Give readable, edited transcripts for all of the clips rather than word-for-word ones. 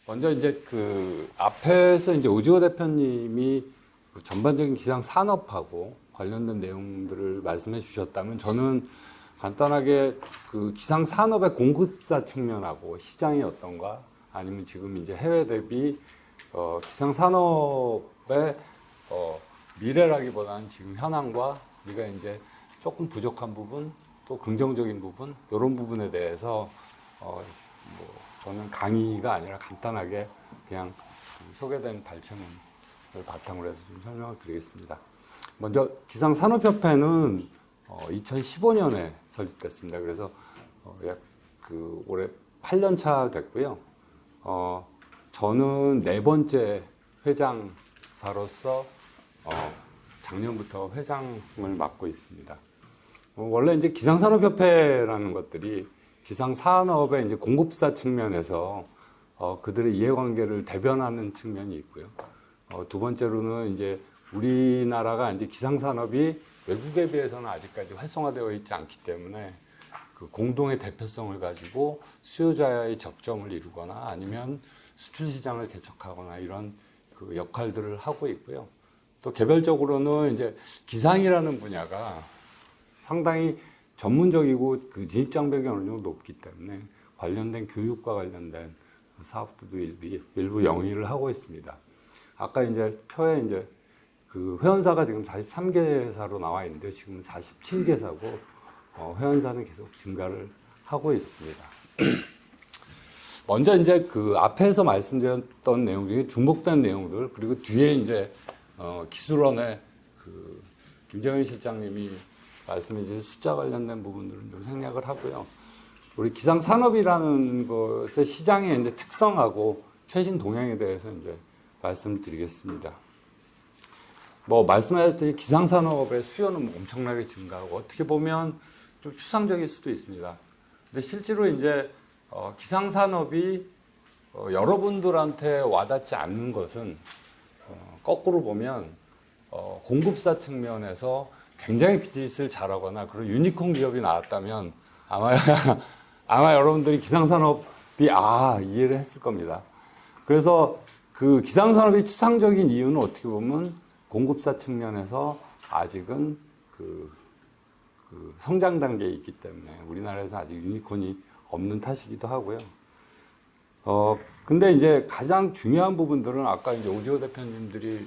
먼저 이제 그 앞에서 이제 오지호 대표님이 그 전반적인 기상 산업하고 관련된 내용들을 말씀해 주셨다면 저는 간단하게 그 기상 산업의 공급사 측면하고 시장이 어떤가 아니면 지금 이제 해외 대비 기상 산업의 미래라기보다는 지금 현황과 우리가 이제 조금 부족한 부분 또 긍정적인 부분 이런 부분에 대해서 뭐 저는 강의가 아니라 간단하게 그냥 소개된 발췌문을 바탕으로 해서 좀 설명을 드리겠습니다. 먼저 기상산업협회는 2015년에 설립됐습니다. 그래서 약 그 올해 8년 차 됐고요. 저는 네 번째 회장사로서 작년부터 회장을 맡고 있습니다. 원래 이제 기상산업협회라는 것들이 기상산업의 이제 공급사 측면에서 그들의 이해관계를 대변하는 측면이 있고요. 두 번째로는 이제 우리나라가 이제 기상산업이 외국에 비해서는 아직까지 활성화되어 있지 않기 때문에 그 공동의 대표성을 가지고 수요자의 접점을 이루거나 아니면 수출 시장을 개척하거나 이런 그 역할들을 하고 있고요. 또 개별적으로는 이제 기상이라는 분야가 상당히 전문적이고 그 진입 장벽이 어느 정도 높기 때문에 관련된 교육과 관련된 사업들도 일부 영위를 하고 있습니다. 아까 이제 표에 이제 그 회원사가 지금 43개사로 나와 있는데 지금 47개사고 회원사는 계속 증가를 하고 있습니다. 먼저 이제 그 앞에서 말씀드렸던 내용 중에 중복된 내용들 그리고 뒤에 이제 기술원의 그 김정현 실장님이 말씀해 주신 숫자 관련된 부분들은 좀 생략을 하고요. 우리 기상산업이라는 것의 시장의 이제 특성하고 최신 동향에 대해서 이제 말씀드리겠습니다. 뭐 말씀하셨듯이 기상산업의 수요는 엄청나게 증가하고 어떻게 보면 좀 추상적일 수도 있습니다. 근데 실제로 이제 기상산업이 여러분들한테 와닿지 않는 것은 거꾸로 보면 공급사 측면에서 굉장히 비즈니스를 잘하거나 그런 유니콘 기업이 나왔다면 아마 여러분들이 기상산업이 이해를 했을 겁니다. 그래서 그 기상산업이 추상적인 이유는 어떻게 보면 공급사 측면에서 아직은 그 성장 단계에 있기 때문에 우리나라에서 아직 유니콘이 없는 탓이기도 하고요. 근데 이제 가장 중요한 부분들은 아까 이제 오지호 대표님들이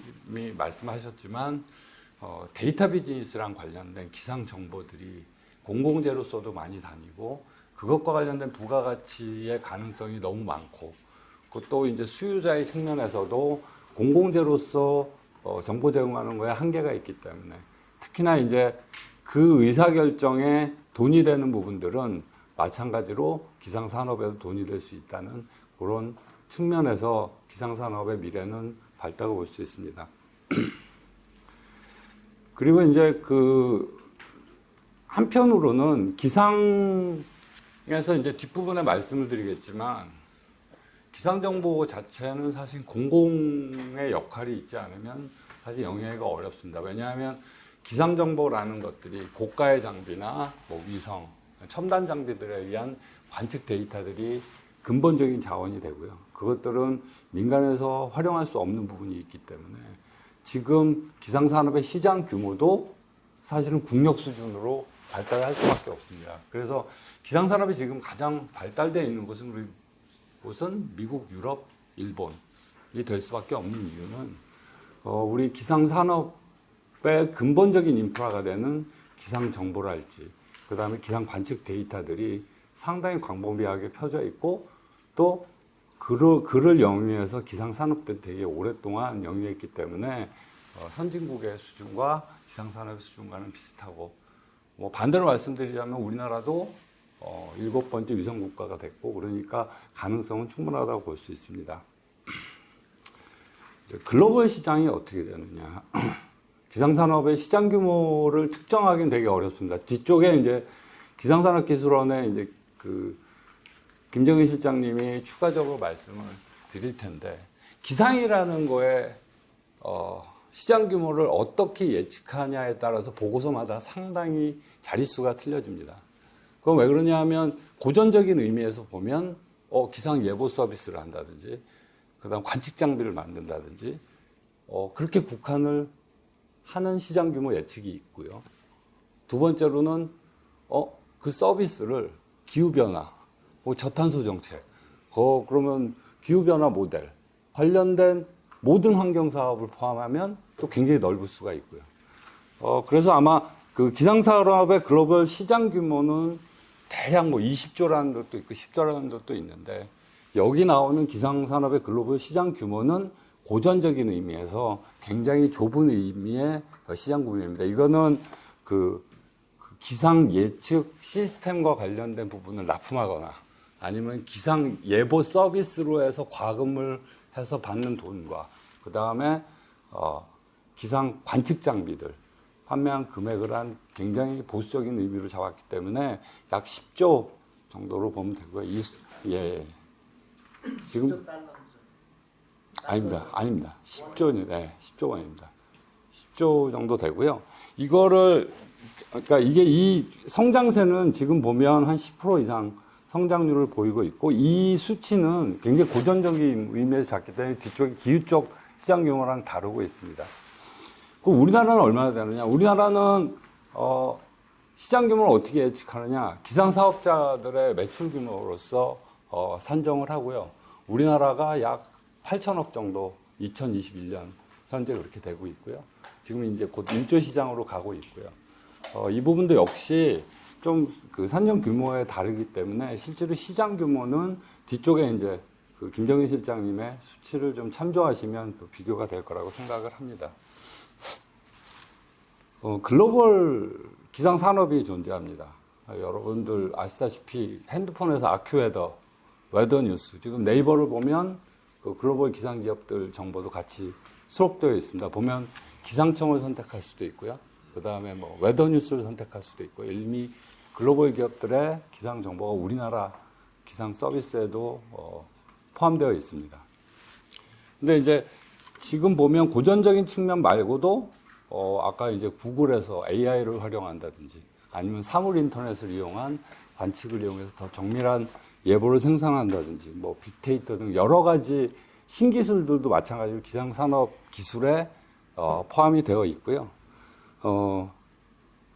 말씀하셨지만 데이터 비즈니스랑 관련된 기상 정보들이 공공재로서도 많이 다니고 그것과 관련된 부가가치의 가능성이 너무 많고 또 이제 수요자의 측면에서도 공공재로서 정보 제공하는 거에 한계가 있기 때문에 특히나 이제 그 의사결정에 돈이 되는 부분들은 마찬가지로 기상산업에도 돈이 될 수 있다는 그런 측면에서 기상산업의 미래는 밝다고 볼 수 있습니다. 그리고 이제 그 한편으로는 기상에서 이제 뒷부분에 말씀을 드리겠지만 기상정보 자체는 사실 공공의 역할이 있지 않으면 사실 영위하기가 어렵습니다. 왜냐하면 기상정보라는 것들이 고가의 장비나 뭐 위성, 첨단 장비들에 의한 관측 데이터들이 근본적인 자원이 되고요. 그것들은 민간에서 활용할 수 없는 부분이 있기 때문에 지금 기상산업의 시장 규모도 사실은 국력 수준으로 발달할 수밖에 없습니다. 그래서 기상산업이 지금 가장 발달되어 있는 곳은 미국, 유럽, 일본이 될 수밖에 없는 이유는 우리 기상산업의 근본적인 인프라가 되는 기상정보랄지 그 다음에 기상 관측 데이터들이 상당히 광범위하게 펴져 있고 또 그를 영위해서 기상산업들이 되게 오랫동안 영위했기 때문에 선진국의 수준과 기상산업의 수준과는 비슷하고 뭐 반대로 말씀드리자면 우리나라도 7번째 위성국가가 됐고 그러니까 가능성은 충분하다고 볼 수 있습니다. 글로벌 시장이 어떻게 되느냐. 기상산업의 시장 규모를 특정하기는 되게 어렵습니다. 뒤쪽에 이제 기상산업기술원의 이제 그 김정인 실장님이 추가적으로 말씀을 드릴 텐데 기상이라는 거에 시장 규모를 어떻게 예측하냐에 따라서 보고서마다 상당히 자릿수가 틀려집니다. 그건 왜 그러냐 하면 고전적인 의미에서 보면 기상 예보 서비스를 한다든지 그다음 관측 장비를 만든다든지 그렇게 국한을 하는 시장 규모 예측이 있고요. 두 번째로는 그 서비스를 기후 변화, 뭐 저탄소 정책, 그러면 기후 변화 모델 관련된 모든 환경 사업을 포함하면 또 굉장히 넓을 수가 있고요. 그래서 아마 그 기상 산업의 글로벌 시장 규모는 대략 뭐 20조라는 것도 있고 10조라는 것도 있는데 여기 나오는 기상 산업의 글로벌 시장 규모는 고전적인 의미에서 굉장히 좁은 의미의 시장 규모입니다. 이거는 그 기상 예측 시스템과 관련된 부분을 납품하거나 아니면 기상 예보 서비스로 해서 과금을 해서 받는 돈과 그 다음에 기상 관측 장비들 판매한 금액을 한 굉장히 보수적인 의미로 잡았기 때문에 약 10조 정도로 보면 되고요. 지금 아닙니다. 10조, 네, 10조 원입니다. 10조 정도 되고요. 이거를 그러니까 이게 이 성장세는 지금 보면 한 10% 이상 성장률을 보이고 있고 이 수치는 굉장히 고전적인 의미에서 작기 때문에 뒤쪽에 기후 쪽 시장 규모랑 다르고 있습니다. 그럼 우리나라는 얼마나 되느냐? 우리나라는 시장 규모를 어떻게 예측하느냐? 기상 사업자들의 매출 규모로서 산정을 하고요. 우리나라가 약 8천억 정도 2021년 현재 그렇게 되고 있고요. 지금 이제 곧 1조 시장으로 가고 있고요. 이 부분도 역시 좀 그 산정 규모에 다르기 때문에 실제로 시장 규모는 뒤쪽에 이제 그 김정인 실장님의 수치를 좀 참조하시면 또 비교가 될 거라고 생각을 합니다. 글로벌 기상 산업이 존재합니다. 여러분들 아시다시피 핸드폰에서 아큐웨더, 웨더뉴스, 지금 네이버를 보면 그 글로벌 기상 기업들 정보도 같이 수록되어 있습니다. 보면 기상청을 선택할 수도 있고요. 그 다음에 뭐 웨더뉴스를 선택할 수도 있고 이미 글로벌 기업들의 기상 정보가 우리나라 기상 서비스에도 포함되어 있습니다. 근데 이제 지금 보면 고전적인 측면 말고도 아까 이제 구글에서 AI를 활용한다든지 아니면 사물 인터넷을 이용한 관측을 이용해서 더 정밀한 예보를 생산한다든지 뭐 빅데이터 등 여러 가지 신기술들도 마찬가지로 기상산업 기술에 포함이 되어 있고요.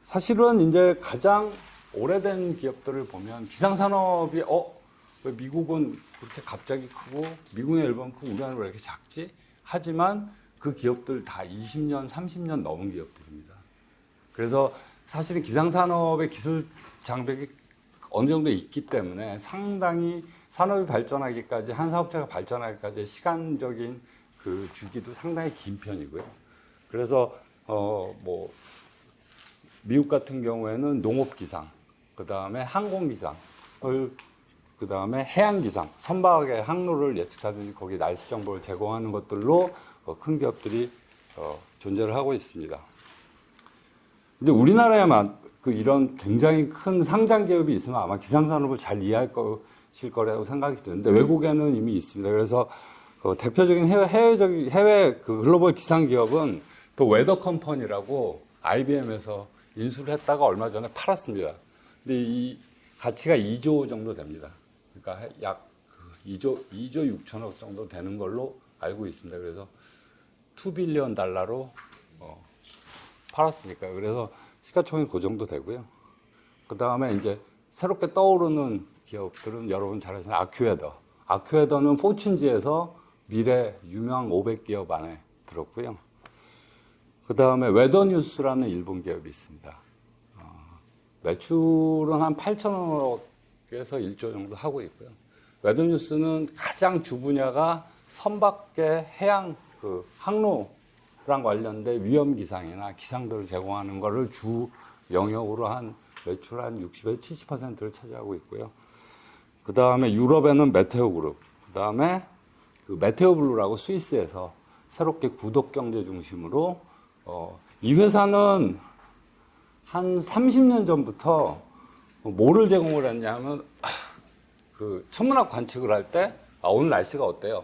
사실은 이제 가장 오래된 기업들을 보면 기상산업이 왜 미국은 그렇게 갑자기 크고 미국의 일본 크고 우리나라는 왜 이렇게 작지? 하지만 그 기업들 다 20년, 30년 넘은 기업들입니다. 그래서 사실은 기상산업의 기술 장벽이 어느 정도 있기 때문에 상당히 산업이 발전하기까지 한 사업체가 발전하기까지 시간적인 그 주기도 상당히 긴 편이고요. 그래서 뭐 미국 같은 경우에는 농업 기상, 그 다음에 항공 기상을, 그 다음에 해양 기상, 선박의 항로를 예측하든지 거기 날씨 정보를 제공하는 것들로 큰 기업들이 존재를 하고 있습니다. 근데 우리나라에만 이런 굉장히 큰 상장 기업이 있으면 아마 기상산업을 잘 이해할 것일 거라고 생각이 드는데 외국에는 이미 있습니다. 그래서 대표적인 해외 그 글로벌 기상 기업은 또 웨더 컴퍼니라고 IBM에서 인수를 했다가 얼마 전에 팔았습니다. 근데 이 가치가 2조 정도 됩니다. 그러니까 약 2조 6천억 정도 되는 걸로 알고 있습니다. 그래서 $2빌리언 팔았으니까. 그래서 시가총액 그 정도 되고요. 그 다음에 이제 새롭게 떠오르는 기업들은 여러분 잘 아시는 아큐웨더. 아큐웨더는 포춘지에서 미래 유명 500기업 안에 들었고요. 그 다음에 웨더뉴스라는 일본 기업이 있습니다. 매출은 한 8천억에서 1조 정도 하고 있고요. 웨더뉴스는 가장 주 분야가 선밖의 해양 그 항로랑 관련된 위험 기상이나 기상들을 제공하는 것을 주 영역으로 한 매출 한 60에서 70%를 차지하고 있고요. 그 다음에 유럽에는 메테오그룹, 그 다음에 그 메테오블루라고 스위스에서 새롭게 구독 경제 중심으로 이 회사는 한 30년 전부터 뭐를 제공을 했냐면 그 천문학 관측을 할 때 오늘 날씨가 어때요?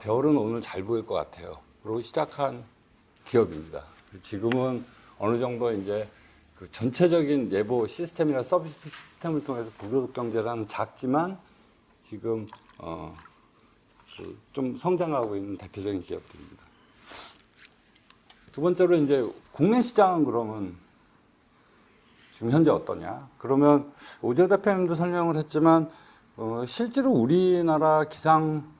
별은 오늘 잘 보일 것 같아요. 그러고 시작한 기업입니다. 지금은 어느 정도 이제 그 전체적인 예보 시스템이나 서비스 시스템을 통해서 부교육 경제라는 작지만 지금 좀 성장하고 있는 대표적인 기업들입니다. 두 번째로 이제 국내 시장은 그러면 지금 현재 어떠냐? 그러면 오재호 대표님도 설명을 했지만 실제로 우리나라 기상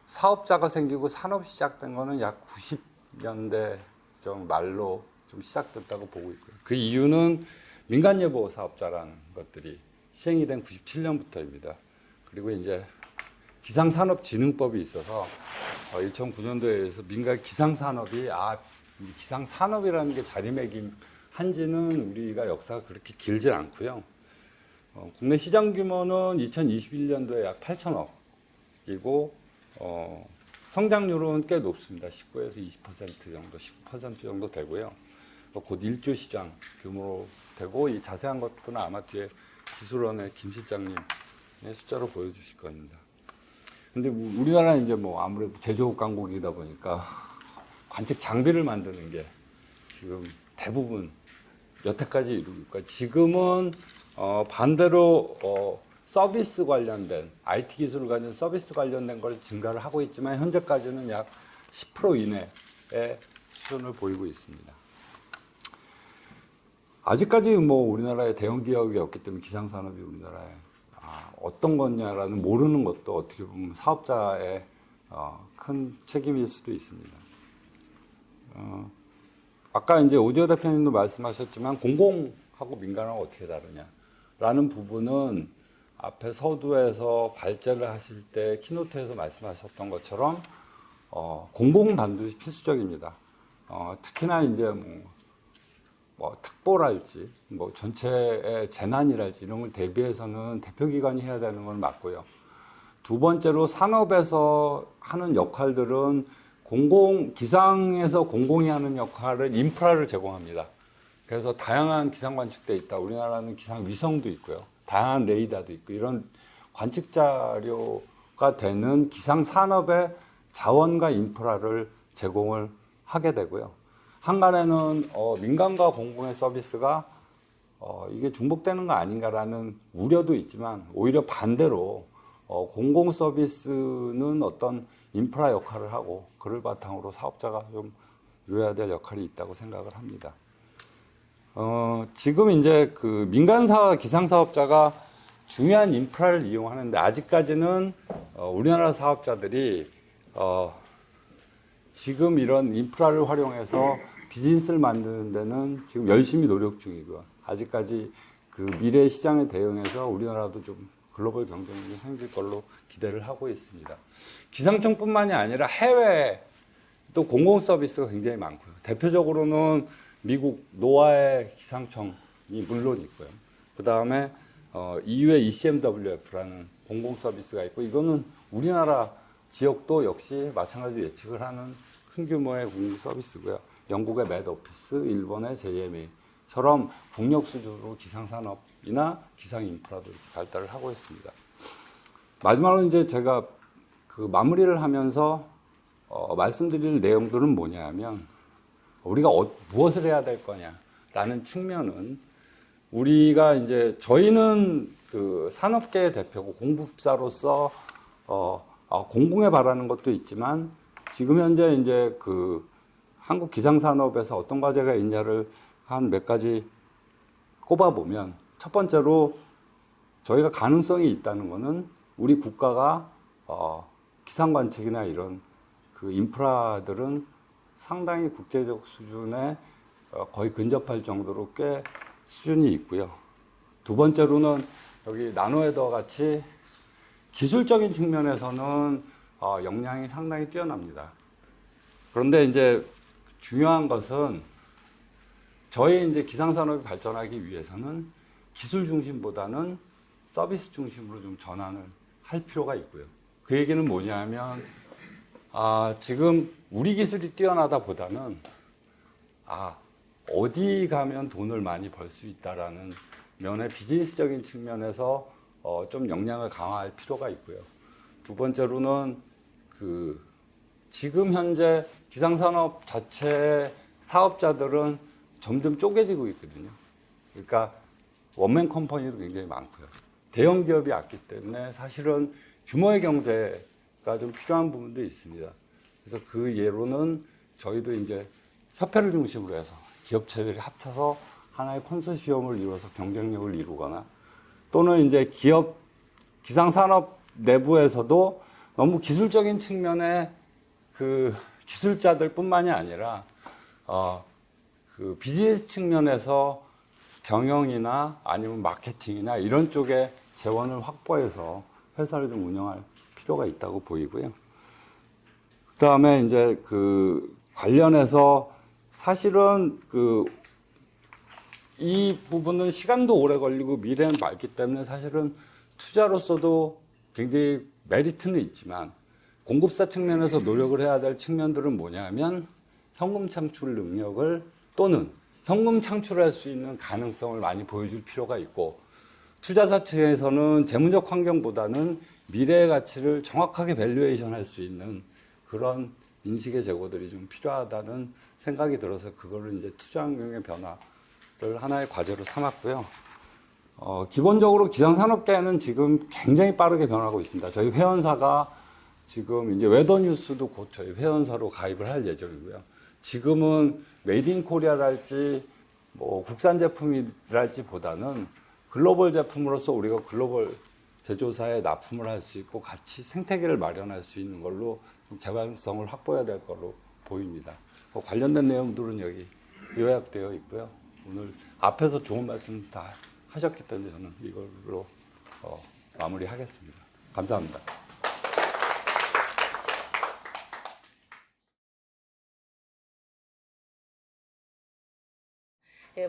사업자가 생기고 산업 시작된 거는 약 90년대 좀 말로 좀 시작됐다고 보고 있고요. 그 이유는 민간 예보 사업자라는 것들이 시행이 된 97년부터입니다. 그리고 이제 기상산업진흥법이 있어서 2009년도에서 민간 기상산업이 기상산업이라는 게 자리매김한 지는 우리가 역사가 그렇게 길지 않고요. 국내 시장 규모는 2021년도에 약 8천억이고 성장률은 꽤 높습니다. 19에서 20% 정도, 19% 정도 되고요. 곧 1조 시장 규모로 되고 이 자세한 것들은 아마 뒤에 기술원의 김 실장님의 숫자로 보여주실 겁니다. 근데 우리나라는 이제 뭐 아무래도 제조업 강국이다 보니까 관측 장비를 만드는 게 지금 대부분 여태까지 이루고 있고 지금은 반대로 서비스 관련된 IT 기술을 가진 서비스 관련된 걸 증가를 하고 있지만 현재까지는 약 10% 이내의 수준을 보이고 있습니다. 아직까지 뭐 우리나라에 대형 기업이 없기 때문에 기상산업이 우리나라에 어떤 거냐라는 모르는 것도 어떻게 보면 사업자의 큰 책임일 수도 있습니다. 아까 이제 오재호 대표님도 말씀하셨지만 공공하고 민간하고 어떻게 다르냐라는 부분은 앞에 서두에서 발제를 하실 때 키노트에서 말씀하셨던 것처럼 공공은 반드시 필수적입니다. 특히나 이제 뭐 특보랄지 뭐 전체의 재난이랄지 이런 걸 대비해서는 대표기관이 해야 되는 건 맞고요. 두 번째로 산업에서 하는 역할들은 기상에서 공공이 하는 역할을 인프라를 제공합니다. 그래서 다양한 기상 관측대 있다. 우리나라는 기상 위성도 있고요. 다양한 레이더도 있고 이런 관측 자료가 되는 기상 산업의 자원과 인프라를 제공을 하게 되고요. 한간에는 민간과 공공의 서비스가 이게 중복되는 거 아닌가라는 우려도 있지만 오히려 반대로 공공 서비스는 어떤 인프라 역할을 하고 그를 바탕으로 사업자가 좀 이루어야 될 역할이 있다고 생각을 합니다. 지금 이제 그 민간사 기상 사업자가 중요한 인프라를 이용하는데 아직까지는 우리나라 사업자들이 지금 이런 인프라를 활용해서 비즈니스를 만드는 데는 지금 열심히 노력 중이고요. 아직까지 그 미래 시장에 대응해서 우리나라도 좀 글로벌 경쟁력이 생길 걸로 기대를 하고 있습니다. 기상청뿐만이 아니라 해외 또 공공 서비스가 굉장히 많고요. 대표적으로는 미국 노아의 기상청이 물론 있고요. 그 다음에 EU의 ECMWF라는 공공 서비스가 있고 이거는 우리나라 지역도 역시 마찬가지로 예측을 하는 큰 규모의 공공 서비스고요. 영국의 맷오피스, 일본의 JMA처럼 국력 수준으로 기상산업이나 기상인프라도 발달을 하고 있습니다. 마지막으로 이제 제가 그 마무리를 하면서 말씀드릴 내용들은 뭐냐면 우리가 무엇을 해야 될 거냐라는 측면은 우리가 이제 저희는 그 산업계의 대표고 공급사로서 공공에 바라는 것도 있지만 지금 현재 이제 그 한국 기상산업에서 어떤 과제가 있냐를 한 몇 가지 꼽아보면 첫 번째로 저희가 가능성이 있다는 것은 우리 국가가 기상 관측이나 이런 그 인프라들은 상당히 국제적 수준에 거의 근접할 정도로 꽤 수준이 있고요. 두 번째로는 여기 나노웨더와 같이 기술적인 측면에서는 역량이 상당히 뛰어납니다. 그런데 이제 중요한 것은 저희 이제 기상산업이 발전하기 위해서는 기술 중심보다는 서비스 중심으로 좀 전환을 할 필요가 있고요. 그 얘기는 뭐냐면 지금 우리 기술이 뛰어나다 보다는 어디 가면 돈을 많이 벌 수 있다라는 면의 비즈니스적인 측면에서 좀 역량을 강화할 필요가 있고요. 두 번째로는 지금 현재 기상산업 자체 사업자들은 점점 쪼개지고 있거든요. 그러니까 원맨 컴퍼니도 굉장히 많고요. 대형 기업이 왔기 때문에 사실은 규모의 경제가 좀 필요한 부분도 있습니다. 그래서 그 예로는 저희도 이제 협회를 중심으로 해서 기업체들이 합쳐서 하나의 컨소시엄을 이루어서 경쟁력을 이루거나 또는 이제 기업 기상산업 내부에서도 너무 기술적인 측면의 그 기술자들뿐만이 아니라 그 비즈니스 측면에서 경영이나 아니면 마케팅이나 이런 쪽에 재원을 확보해서 회사를 좀 운영할 필요가 있다고 보이고요. 그다음에 이제 그 관련해서 사실은 그 이 부분은 시간도 오래 걸리고 미래는 밝기 때문에 사실은 투자로서도 굉장히 메리트는 있지만 공급사 측면에서 노력을 해야 될 측면들은 뭐냐면 현금 창출 능력을 또는 현금 창출할 수 있는 가능성을 많이 보여줄 필요가 있고 투자사 측에서는 재무적 환경보다는 미래의 가치를 정확하게 밸류에이션 할 수 있는 그런 인식의 제고들이 좀 필요하다는 생각이 들어서 그거를 이제 투자 환경의 변화를 하나의 과제로 삼았고요. 기본적으로 기상산업계는 지금 굉장히 빠르게 변하고 있습니다. 저희 회원사가 지금 이제 웨더뉴스도 곧 저희 회원사로 가입을 할 예정이고요. 지금은 메이드 인 코리아랄지 뭐 국산 제품이랄지 보다는 글로벌 제품으로서 우리가 글로벌 제조사에 납품을 할 수 있고 같이 생태계를 마련할 수 있는 걸로 개발성을 확보해야 될 걸로 보입니다. 관련된 내용들은 여기 요약되어 있고요. 오늘 앞에서 좋은 말씀 다 하셨기 때문에 저는 이걸로 마무리하겠습니다. 감사합니다.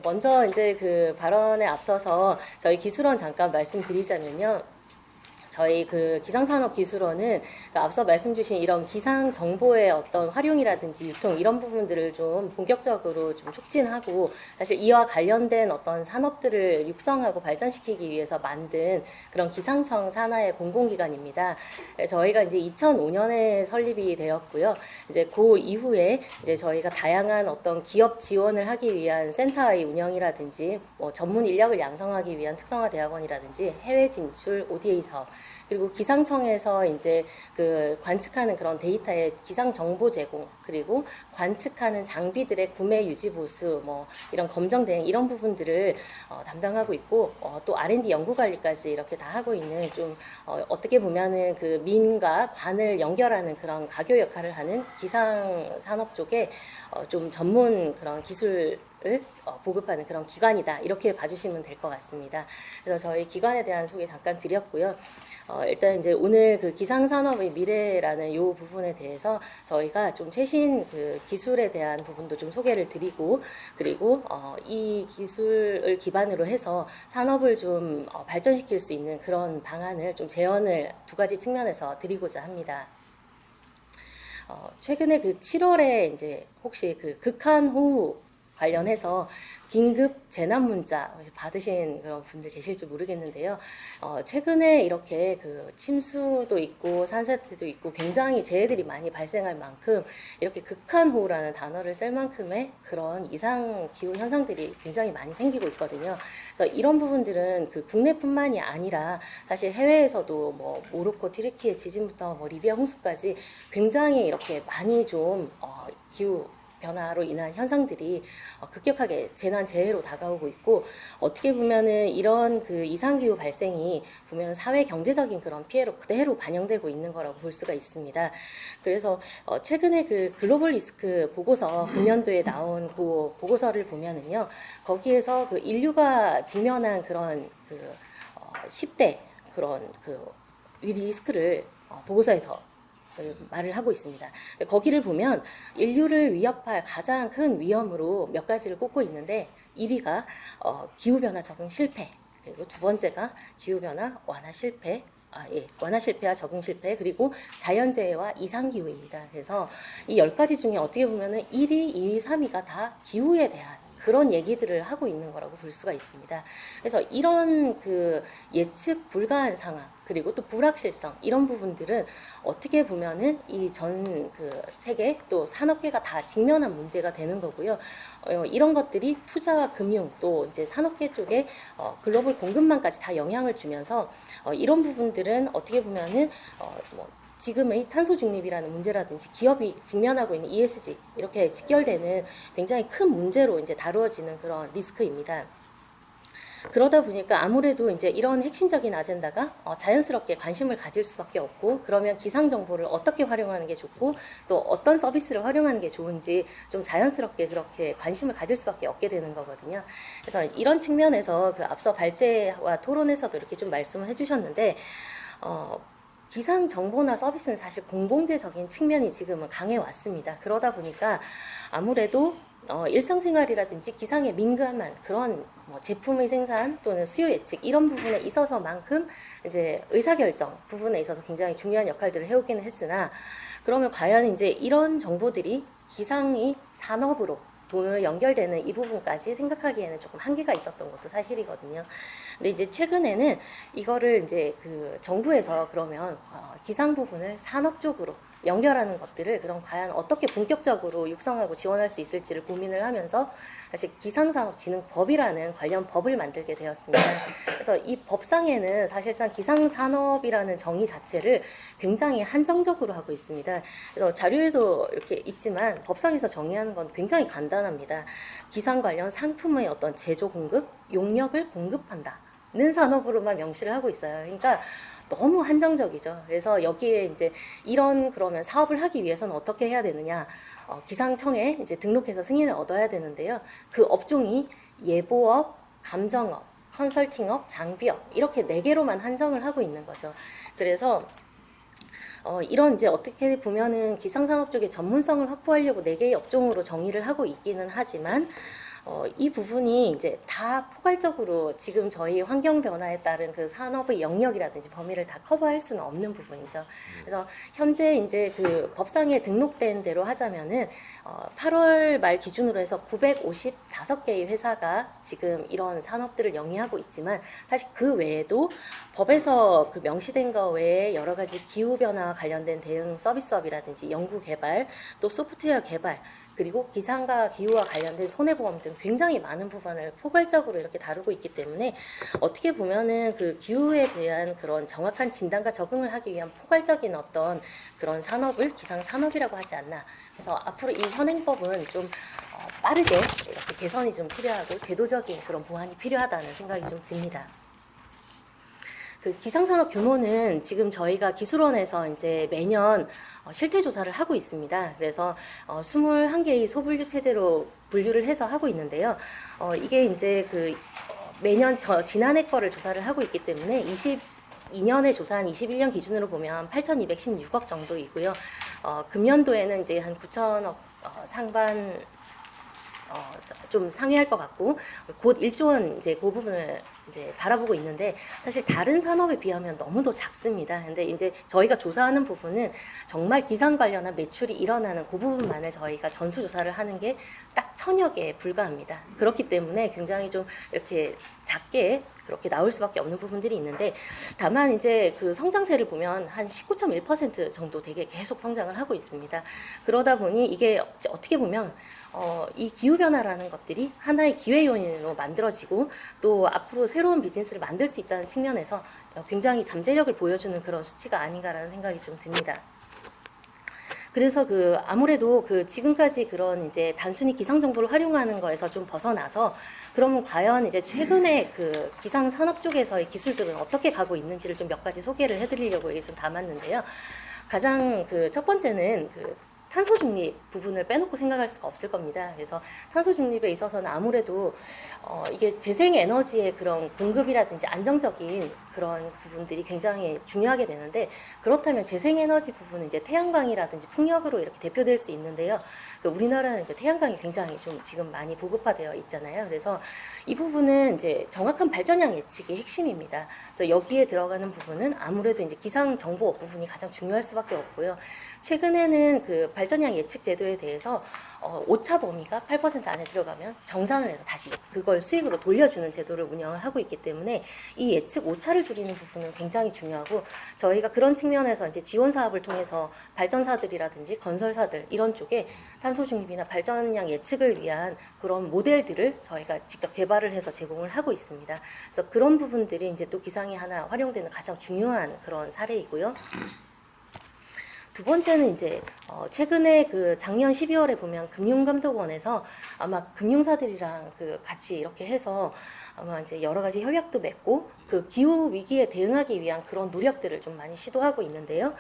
먼저 이제 그 발언에 앞서서 저희 기술원 잠깐 말씀드리자면요. 저희 그 기상산업기술원은 앞서 말씀 주신 이런 기상 정보의 어떤 활용이라든지 유통 이런 부분들을 좀 본격적으로 좀 촉진하고 사실 이와 관련된 어떤 산업들을 육성하고 발전시키기 위해서 만든 그런 기상청 산하의 공공기관입니다. 저희가 이제 2005년에 설립이 되었고요. 이제 그 이후에 이제 저희가 다양한 어떤 기업 지원을 하기 위한 센터의 운영이라든지 뭐 전문 인력을 양성하기 위한 특성화 대학원이라든지 해외 진출 ODA 사업 그리고 기상청에서 이제 그 관측하는 그런 데이터의 기상 정보 제공 그리고 관측하는 장비들의 구매 유지 보수 뭐 이런 검정 대행 이런 부분들을 담당하고 있고 또 R&D 연구 관리까지 이렇게 다 하고 있는 좀 어떻게 보면은 그 민과 관을 연결하는 그런 가교 역할을 하는 기상 산업 쪽에 좀 전문 그런 기술을 보급하는 그런 기관이다 이렇게 봐주시면 될 것 같습니다. 그래서 저희 기관에 대한 소개 잠깐 드렸고요. 일단 이제 오늘 그 기상산업의 미래라는 이 부분에 대해서 저희가 좀 최신 그 기술에 대한 부분도 좀 소개를 드리고 그리고 이 기술을 기반으로 해서 산업을 좀 발전시킬 수 있는 그런 방안을 좀 제언을 두 가지 측면에서 드리고자 합니다. 최근에 그 7월에 이제 혹시 그 극한호우 관련해서 긴급 재난 문자 받으신 그런 분들 계실지 모르겠는데요. 최근에 이렇게 그 침수도 있고 산사태도 있고 굉장히 재해들이 많이 발생할 만큼 이렇게 극한호우라는 단어를 쓸 만큼의 그런 이상 기후 현상들이 굉장히 많이 생기고 있거든요. 그래서 이런 부분들은 그 국내뿐만이 아니라 사실 해외에서도 뭐 모로코, 튀르키예 지진부터 뭐 리비아 홍수까지 굉장히 이렇게 많이 좀 기후 변화로 인한 현상들이 급격하게 재난 재해로 다가오고 있고 어떻게 보면은 이런 그 이상기후 발생이 보면 사회 경제적인 그런 피해로 그대로 반영되고 있는 거라고 볼 수가 있습니다. 그래서 최근에 그 글로벌 리스크 보고서 금년도에 나온 그 보고서를 보면은요 거기에서 그 인류가 직면한 그런 그 10대 그런 그 리스크를 보고서에서 말을 하고 있습니다. 거기를 보면 인류를 위협할 가장 큰 위험으로 몇 가지를 꼽고 있는데 1위가 기후변화 적응 실패 그리고 두 번째가 기후변화 완화 실패 완화 실패와 적응 실패 그리고 자연재해와 이상기후입니다. 그래서 이 10가지 중에 어떻게 보면은 1위, 2위, 3위가 다 기후에 대한 그런 얘기들을 하고 있는 거라고 볼 수가 있습니다. 그래서 이런 그 예측 불가한 상황 그리고 또 불확실성 이런 부분들은 어떻게 보면은 이 전 그 세계 또 산업계가 다 직면한 문제가 되는 거고요. 이런 것들이 투자와 금융 또 이제 산업계 쪽에 글로벌 공급망까지 다 영향을 주면서 이런 부분들은 어떻게 보면은 뭐 지금의 탄소 중립이라는 문제라든지 기업이 직면하고 있는 ESG 이렇게 직결되는 굉장히 큰 문제로 이제 다루어지는 그런 리스크입니다. 그러다 보니까 아무래도 이제 이런 핵심적인 아젠다가 자연스럽게 관심을 가질 수밖에 없고, 그러면 기상 정보를 어떻게 활용하는 게 좋고 또 어떤 서비스를 활용하는 게 좋은지 좀 자연스럽게 그렇게 관심을 가질 수밖에 없게 되는 거거든요. 그래서 이런 측면에서 그 앞서 발제와 토론에서도 이렇게 좀 말씀을 해주셨는데, 기상 정보나 서비스는 사실 공공재적인 측면이 지금은 강해 왔습니다. 그러다 보니까 아무래도 일상생활이라든지 기상에 민감한 그런 제품의 생산 또는 수요 예측 이런 부분에 있어서만큼 이제 의사결정 부분에 있어서 굉장히 중요한 역할들을 해오기는 했으나, 그러면 과연 이제 이런 정보들이 기상이 산업으로 돈을 연결되는 이 부분까지 생각하기에는 조금 한계가 있었던 것도 사실이거든요. 근데 이제 최근에는 이거를 이제 그 정부에서 그러면 기상 부분을 산업 쪽으로 연결하는 것들을 그럼 과연 어떻게 본격적으로 육성하고 지원할 수 있을지를 고민을 하면서 사실 기상산업진흥법이라는 관련 법을 만들게 되었습니다. 그래서 이 법상에는 사실상 기상산업이라는 정의 자체를 굉장히 한정적으로 하고 있습니다. 그래서 자료에도 이렇게 있지만 법상에서 정의하는 건 굉장히 간단합니다. 기상 관련 상품의 어떤 제조 공급, 용역을 공급한다는 산업으로만 명시를 하고 있어요. 그러니까 너무 한정적이죠. 그래서 여기에 이제 이런 그러면 사업을 하기 위해서는 어떻게 해야 되느냐? 기상청에 이제 등록해서 승인을 얻어야 되는데요. 그 업종이 예보업, 감정업, 컨설팅업, 장비업 이렇게 4개로만 한정을 하고 있는 거죠. 그래서 이런 이제 어떻게 보면은 기상산업 쪽의 전문성을 확보하려고 4개의 업종으로 정의를 하고 있기는 하지만 이 부분이 이제 다 포괄적으로 지금 저희 환경 변화에 따른 그 산업의 영역이라든지 범위를 다 커버할 수는 없는 부분이죠. 그래서 현재 이제 그 법상에 등록된 대로 하자면은 8월 말 기준으로 해서 955개의 회사가 지금 이런 산업들을 영위하고 있지만, 사실 그 외에도 법에서 그 명시된 거 외에 여러 가지 기후 변화와 관련된 대응 서비스업이라든지 연구 개발, 또 소프트웨어 개발, 그리고 기상과 기후와 관련된 손해보험 등 굉장히 많은 부분을 포괄적으로 이렇게 다루고 있기 때문에 어떻게 보면은 그 기후에 대한 그런 정확한 진단과 적응을 하기 위한 포괄적인 어떤 그런 산업을 기상산업이라고 하지 않나. 그래서 앞으로 이 현행법은 좀 빠르게 이렇게 개선이 좀 필요하고 제도적인 그런 보완이 필요하다는 생각이 좀 듭니다. 그 기상산업 규모는 지금 저희가 기술원에서 이제 매년 실태 조사를 하고 있습니다. 그래서 21개의 소분류 체제로 분류를 해서 하고 있는데요. 이게 이제 그 매년 지난해 거를 조사를 하고 있기 때문에 22년에 조사한 21년 기준으로 보면 8,216억 정도이고요. 금년도에는 이제 한 9천억 상반 좀 상회할 것 같고, 곧 1조 원 이제 그 부분을 이제 바라보고 있는데, 사실 다른 산업에 비하면 너무도 작습니다. 근데 이제 저희가 조사하는 부분은 정말 기상 관련한 매출이 일어나는 그 부분만을 저희가 전수 조사를 하는 게 딱 1,000여 개에 불과합니다. 그렇기 때문에 굉장히 좀 이렇게 작게 그렇게 나올 수밖에 없는 부분들이 있는데, 다만 이제 그 성장세를 보면 한 19.1% 정도 되게 계속 성장을 하고 있습니다. 그러다 보니 이게 어떻게 보면 이 기후변화라는 것들이 하나의 기회 요인으로 만들어지고 또 앞으로 새로운 비즈니스를 만들 수 있다는 측면에서 굉장히 잠재력을 보여주는 그런 수치가 아닌가라는 생각이 좀 듭니다. 그래서 그 아무래도 그 지금까지 그런 이제 단순히 기상 정보를 활용하는 거에서 좀 벗어나서, 그러면 과연 이제 최근에 그 기상 산업 쪽에서의 기술들은 어떻게 가고 있는지를 좀 몇 가지 소개를 해드리려고 이게 좀 담았는데요. 가장 그 첫 번째는 그 탄소 중립 부분을 빼놓고 생각할 수가 없을 겁니다. 그래서 탄소 중립에 있어서는 아무래도 이게 재생 에너지의 그런 공급이라든지 안정적인 그런 부분들이 굉장히 중요하게 되는데, 그렇다면 재생 에너지 부분은 이제 태양광이라든지 풍력으로 이렇게 대표될 수 있는데요. 그 우리나라는 그 태양광이 굉장히 좀 지금 많이 보급화되어 있잖아요. 그래서 이 부분은 이제 정확한 발전량 예측이 핵심입니다. 그래서 여기에 들어가는 부분은 아무래도 이제 기상 정보 부분이 가장 중요할 수밖에 없고요. 최근에는 그 발전량 예측 제도에 대해서 오차 범위가 8% 안에 들어가면 정산을 해서 다시 그걸 수익으로 돌려주는 제도를 운영을 하고 있기 때문에 이 예측 오차를 줄이는 부분은 굉장히 중요하고, 저희가 그런 측면에서 이제 지원 사업을 통해서 발전사들이라든지 건설사들 이런 쪽에 탄소 중립이나 발전량 예측을 위한 그런 모델들을 저희가 직접 개발을 해서 제공을 하고 있습니다. 그래서 그런 부분들이 이제 또 기상에 하나 활용되는 가장 중요한 그런 사례이고요. 두 번째는 이제 최근에 그 작년 12월에 보면 금융감독원에서 아마 금융사들이랑 그 같이 이렇게 해서 아마 이제 여러 가지 협약도 맺고 그 기후 위기에 대응하기 위한 그런 노력들을 좀 많이 시도하고 있는데요.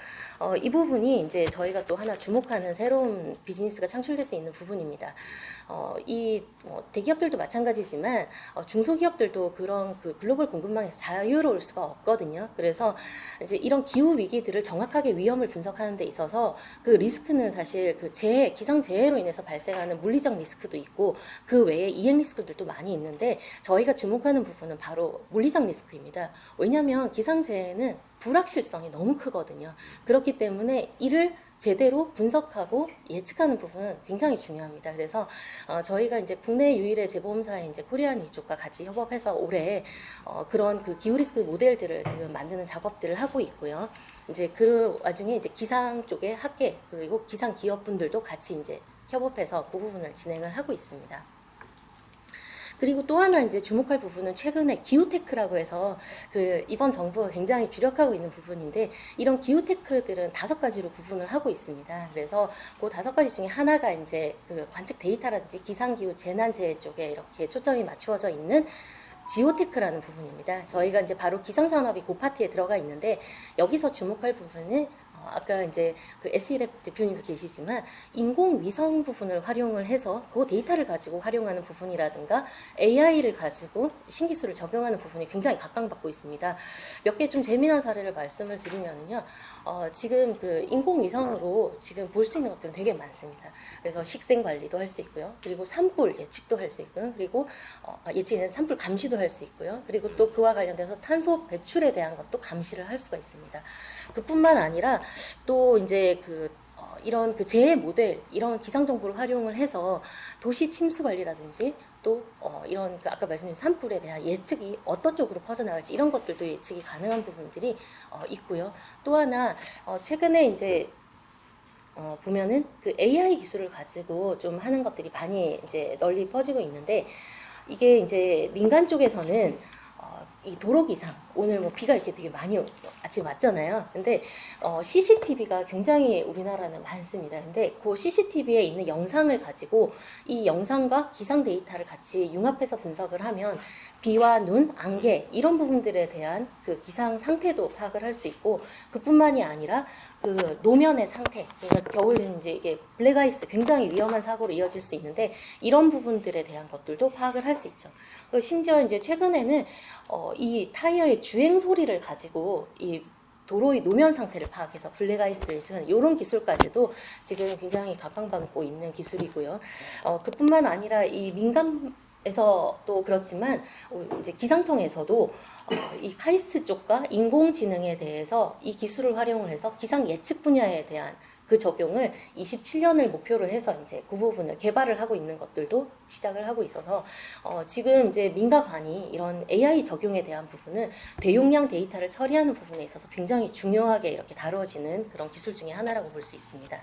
이 부분이 이제 저희가 또 하나 주목하는 새로운 비즈니스가 창출될 수 있는 부분입니다. 이 대기업들도 마찬가지지만 중소기업들도 그런 그 글로벌 공급망에서 자유로울 수가 없거든요. 그래서 이제 이런 기후 위기들을 정확하게 위험을 분석하는 데 있어서 그 리스크는 사실 그 재해, 기상재해로 인해서 발생하는 물리적 리스크도 있고 그 외에 이행 리스크들도 많이 있는데 저희가 주목하는 부분은 바로 물리적 리스크입니다. 왜냐하면 기상재해는 불확실성이 너무 크거든요. 그렇기 때문에 이를 제대로 분석하고 예측하는 부분은 굉장히 중요합니다. 그래서 저희가 이제 국내 유일의 재보험사인 이제 코리안 이쪽과 같이 협업해서 올해 그런 그 기후 리스크 모델들을 지금 만드는 작업들을 하고 있고요. 이제 그 와중에 이제 기상 쪽의 학계 그리고 기상 기업분들도 같이 이제 협업해서 그 부분을 진행을 하고 있습니다. 그리고 또 하나 이제 주목할 부분은 최근에 기후테크라고 해서 그 이번 정부가 굉장히 주력하고 있는 부분인데 이런 기후테크들은 5가지로 구분을 하고 있습니다. 그래서 그 5가지 중에 하나가 이제 그 관측 데이터라든지 기상기후 재난재해 쪽에 이렇게 초점이 맞추어져 있는 지오테크라는 부분입니다. 저희가 이제 바로 기상산업이 그 파트에 들어가 있는데 여기서 주목할 부분은 아까 이제 그 SE랩 대표님도 계시지만 인공위성 부분을 활용을 해서 그 데이터를 가지고 활용하는 부분이라든가 AI를 가지고 신기술을 적용하는 부분이 굉장히 각광받고 있습니다. 몇 개 좀 재미난 사례를 말씀을 드리면요. 지금 그 인공위성으로 지금 볼 수 있는 것들은 되게 많습니다. 그래서 식생 관리도 할 수 있고요. 그리고 산불 예측도 할 수 있고요. 그리고 예측에는 산불 감시도 할 수 있고요. 그리고 또 그와 관련돼서 탄소 배출에 대한 것도 감시를 할 수가 있습니다. 그뿐만 아니라 또 이제 이런 그 재해 모델, 이런 기상 정보를 활용을 해서 도시 침수 관리라든지 또 이런 그 아까 말씀드린 산불에 대한 예측이 어떤 쪽으로 퍼져나갈지 이런 것들도 예측이 가능한 부분들이 있고요. 또 하나 최근에 이제 보면은 그 AI 기술을 가지고 좀 하는 것들이 많이 이제 널리 퍼지고 있는데 이게 이제 민간 쪽에서는 이 도로 기상 오늘 뭐 비가 이렇게 되게 많이 아침 왔잖아요. 근데 CCTV가 굉장히 우리나라는 많습니다. 근데 그 CCTV에 있는 영상을 가지고 이 영상과 기상 데이터를 같이 융합해서 분석을 하면 비와 눈, 안개 이런 부분들에 대한 그 기상 상태도 파악을 할 수 있고 그뿐만이 아니라 그 노면의 상태, 그러니까 겨울에는 이제 이게 블랙아이스 굉장히 위험한 사고로 이어질 수 있는데 이런 부분들에 대한 것들도 파악을 할 수 있죠. 심지어 이제 최근에는 이 타이어의 주행 소리를 가지고 이 도로의 노면 상태를 파악해서 블랙아이스를 예측하는 이런 기술까지도 지금 굉장히 각광받고 있는 기술이고요. 그뿐만 아니라 이 민간에서도 그렇지만 이제 기상청에서도 이 카이스트 쪽과 인공지능에 대해서 이 기술을 활용을 해서 기상 예측 분야에 대한 그 적용을 27년을 목표로 해서 이제 그 부분을 개발을 하고 있는 것들도 시작을 하고 있어서 지금 이제 민가관이 이런 AI 적용에 대한 부분은 대용량 데이터를 처리하는 부분에 있어서 굉장히 중요하게 이렇게 다뤄지는 그런 기술 중에 하나라고 볼 수 있습니다.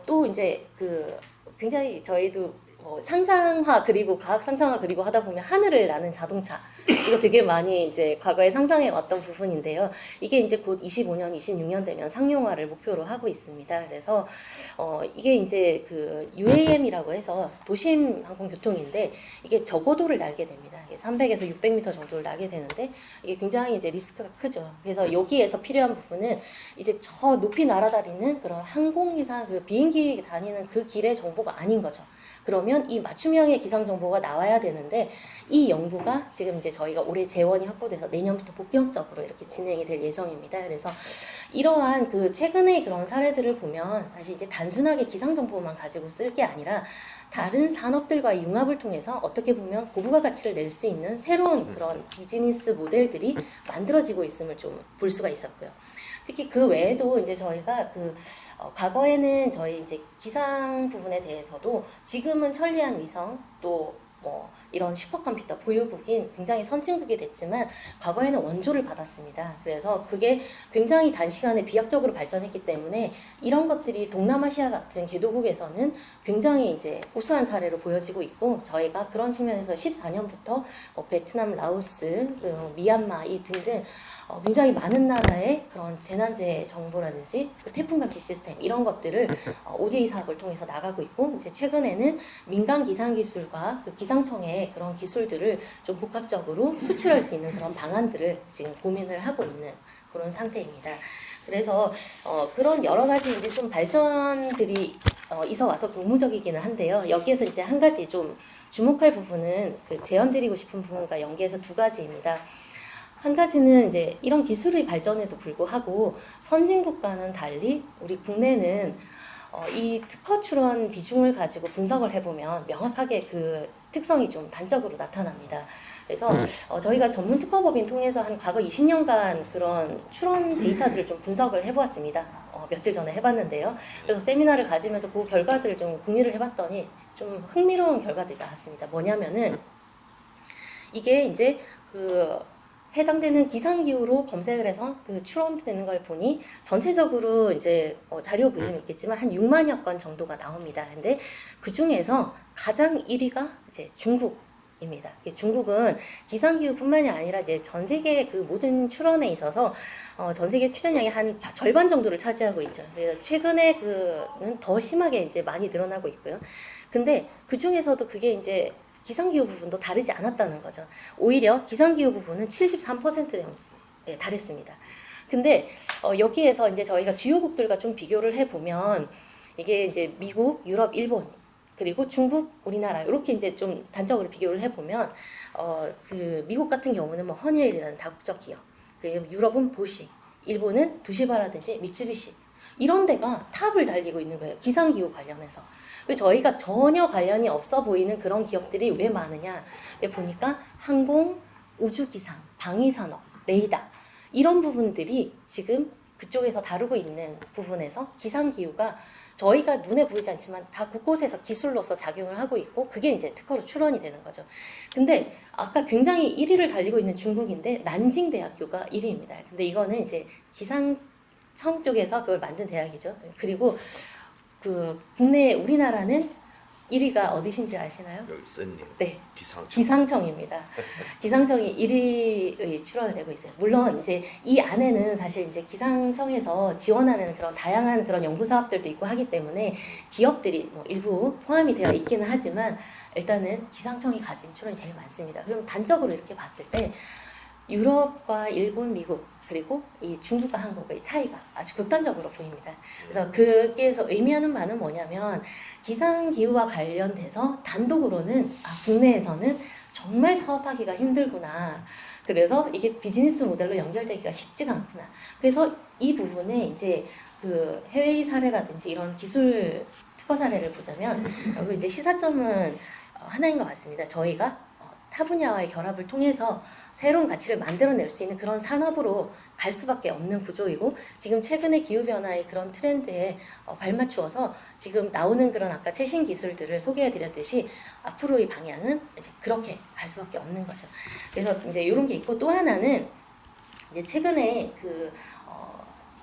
또 이제 그 굉장히 저희도 상상화 그리고 과학 상상화 그리고 하다 보면 하늘을 나는 자동차 이거 되게 많이 이제 과거에 상상해 왔던 부분인데요. 이게 이제 곧 25년, 26년 되면 상용화를 목표로 하고 있습니다. 그래서 이게 이제 그 UAM이라고 해서 도심 항공교통인데 이게 저고도를 날게 됩니다. 이게 300에서 600m 정도를 나게 되는데 이게 굉장히 이제 리스크가 크죠. 그래서 여기에서 필요한 부분은 이제 저 높이 날아다니는 그런 항공기사 그 비행기 다니는 그 길의 정보가 아닌 거죠. 그러면 이 맞춤형의 기상 정보가 나와야 되는데 이 연구가 지금 이제 저희가 올해 재원이 확보돼서 내년부터 본격적으로 이렇게 진행이 될 예정입니다. 그래서 이러한 그 최근의 그런 사례들을 보면 사실 이제 단순하게 기상 정보만 가지고 쓸 게 아니라 다른 산업들과의 융합을 통해서 어떻게 보면 고부가 가치를 낼 수 있는 새로운 그런 비즈니스 모델들이 만들어지고 있음을 좀 볼 수가 있었고요. 특히 그 외에도 이제 저희가 과거에는 저희 이제 기상 부분에 대해서도 지금은 천리안 위성 또 뭐 이런 슈퍼컴퓨터 보유국인 굉장히 선진국이 됐지만 과거에는 원조를 받았습니다. 그래서 그게 굉장히 단시간에 비약적으로 발전했기 때문에 이런 것들이 동남아시아 같은 개도국에서는 굉장히 이제 우수한 사례로 보여지고 있고 저희가 그런 측면에서 14년부터 베트남, 라오스, 미얀마 이 등등 굉장히 많은 나라의 그런 재난재해 정보라든지 그 태풍 감시 시스템 이런 것들을 ODA 사업을 통해서 나가고 있고 이제 최근에는 민간 기상 기술과 그 기상청의 그런 기술들을 좀 복합적으로 수출할 수 있는 그런 방안들을 지금 고민을 하고 있는 그런 상태입니다. 그래서 그런 여러 가지 이제 좀 발전들이 있어 와서 고무적이기는 한데요. 여기에서 이제 한 가지 좀 주목할 부분은 그 제언드리고 싶은 부분과 연계해서 두 가지입니다. 한 가지는 이제 이런 기술의 발전에도 불구하고 선진국과는 달리 우리 국내는 이 특허 출원 비중을 가지고 분석을 해보면 명확하게 그 특성이 좀 단적으로 나타납니다. 그래서 저희가 전문 특허법인 통해서 한 과거 20년간 그런 출원 데이터들을 좀 분석을 해보았습니다. 며칠 전에 해봤는데요. 그래서 세미나를 가지면서 그 결과들을 좀 공유를 해봤더니 좀 흥미로운 결과들이 나왔습니다. 뭐냐면은 이게 이제 그 해당되는 기상기후로 검색을 해서 그 출원되는 걸 보니 전체적으로 이제 자료 보시면 있겠지만 한 6만여 건 정도가 나옵니다. 근데 그 중에서 가장 1위가 이제 중국입니다. 중국은 기상기후뿐만이 아니라 이제 전 세계 그 모든 출원에 있어서 전 세계 출연량의 한 절반 정도를 차지하고 있죠. 그래서 최근에 그는 더 심하게 이제 많이 늘어나고 있고요. 근데 그 중에서도 그게 이제 기상기후 부분도 다르지 않았다는 거죠. 오히려 기상기후 부분은 73%에 달했습니다. 근데 여기에서 이제 저희가 주요국들과 좀 비교를 해보면 이게 이제 미국, 유럽, 일본 그리고 중국, 우리나라 이렇게 이제 좀 단적으로 비교를 해보면 그 미국 같은 경우는 뭐 허니웰이라는 다국적 기업, 그리고 유럽은 보쉬, 일본은 도시바라든지 미쓰비시 이런 데가 탑을 달리고 있는 거예요. 기상기후 관련해서. 저희가 전혀 관련이 없어 보이는 그런 기업들이 왜 많으냐 보니까 항공, 우주기상, 방위산업, 레이더 이런 부분들이 지금 그쪽에서 다루고 있는 부분에서 기상기후가 저희가 눈에 보이지 않지만 다 곳곳에서 기술로서 작용을 하고 있고 그게 이제 특허로 출원이 되는 거죠. 근데 아까 굉장히 1위를 달리고 있는 중국인데 난징대학교가 1위입니다. 근데 이거는 이제 기상청 쪽에서 그걸 만든 대학이죠. 그리고 그 국내 우리나라는 1위가 어디신지 아시나요? 열쇠님. 네, 기상청. 기상청입니다. 기상청이 1위의 출원을 내고 있어요. 물론 이제 이 안에는 사실 이제 기상청에서 지원하는 그런 다양한 그런 연구 사업들도 있고 하기 때문에 기업들이 뭐 일부 포함이 되어 있기는 하지만 일단은 기상청이 가진 출원이 제일 많습니다. 그럼 단적으로 이렇게 봤을 때 유럽과 일본, 미국 그리고 이 중국과 한국의 차이가 아주 극단적으로 보입니다. 그래서 거기에서 의미하는 바는 뭐냐면 기상기후와 관련돼서 단독으로는 국내에서는 정말 사업하기가 힘들구나. 그래서 이게 비즈니스 모델로 연결되기가 쉽지가 않구나. 그래서 이 부분에 이제 그 해외 사례라든지 이런 기술 특허 사례를 보자면 여기 이제 시사점은 하나인 것 같습니다. 저희가 타 분야와의 결합을 통해서 새로운 가치를 만들어낼 수 있는 그런 산업으로 갈 수밖에 없는 구조이고 지금 최근의 기후변화의 그런 트렌드에 발맞추어서 지금 나오는 그런 아까 최신 기술들을 소개해드렸듯이 앞으로의 방향은 이제 그렇게 갈 수밖에 없는 거죠. 그래서 이제 이런 게 있고 또 하나는 이제 최근에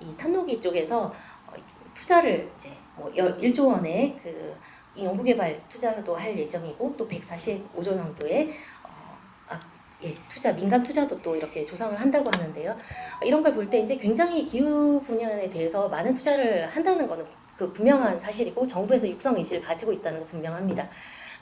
이 탄노기 쪽에서 투자를 이제 뭐 1조 원의 그 연구개발 투자도 할 예정이고 또 145조 정도의 투자, 민간 투자도 또 이렇게 조성을 한다고 하는데요. 이런 걸 볼 때 이제 굉장히 기후 분야에 대해서 많은 투자를 한다는 거는 그 분명한 사실이고 정부에서 육성 의지를 가지고 있다는 거 분명합니다.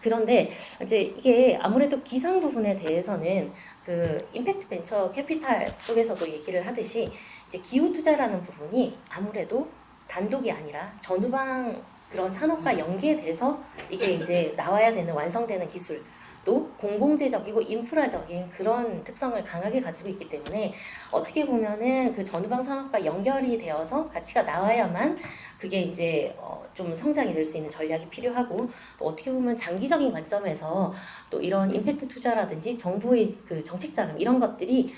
그런데 이제 이게 아무래도 기상 부분에 대해서는 그 임팩트 벤처 캐피탈 쪽에서도 얘기를 하듯이 이제 기후 투자라는 부분이 아무래도 단독이 아니라 전후방 그런 산업과 연계돼서 이게 이제 나와야 되는 완성되는 기술 또 공공재적이고 인프라적인 그런 특성을 강하게 가지고 있기 때문에 어떻게 보면은 그 전후방 산업과 연결이 되어서 가치가 나와야만 그게 이제 좀 성장이 될 수 있는 전략이 필요하고 또 어떻게 보면 장기적인 관점에서 또 이런 임팩트 투자라든지 정부의 그 정책 자금 이런 것들이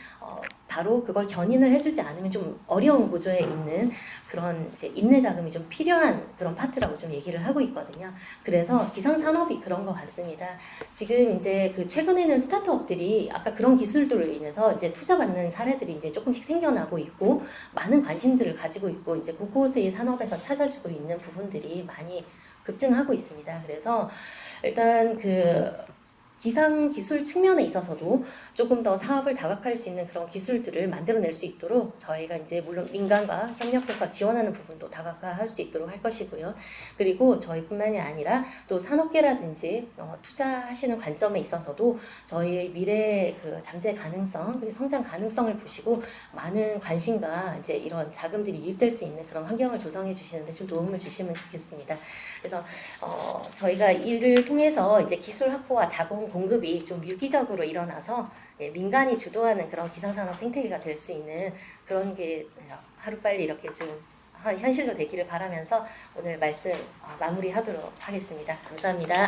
바로 그걸 견인을 해주지 않으면 좀 어려운 구조에 있는 그런 이제 인내 자금이 좀 필요한 그런 파트라고 좀 얘기를 하고 있거든요. 그래서 기상 산업이 그런 것 같습니다. 지금 이제 그 최근에는 스타트업들이 아까 그런 기술들로 인해서 이제 투자받는 사례들이 이제 조금씩 생겨나고 있고 많은 관심들을 가지고 있고 이제 곳곳의 산업에서 찾아주고 있는 부분들이 많이 급증하고 있습니다. 그래서 일단 그 기상 기술 측면에 있어서도 조금 더 사업을 다각화할 수 있는 그런 기술들을 만들어낼 수 있도록 저희가 이제 물론 민간과 협력해서 지원하는 부분도 다각화할 수 있도록 할 것이고요. 그리고 저희뿐만이 아니라 또 산업계라든지 투자하시는 관점에 있어서도 저희의 미래 그 잠재 가능성 그리고 성장 가능성을 보시고 많은 관심과 이제 이런 자금들이 유입될 수 있는 그런 환경을 조성해 주시는데 좀 도움을 주시면 좋겠습니다. 그래서 저희가 이를 통해서 이제 기술 확보와 자본 공급이 좀 유기적으로 일어나서 민간이 주도하는 그런 기상산업 생태계가 될 수 있는 그런 게 하루빨리 이렇게 좀 현실로 되기를 바라면서 오늘 말씀 마무리하도록 하겠습니다. 감사합니다.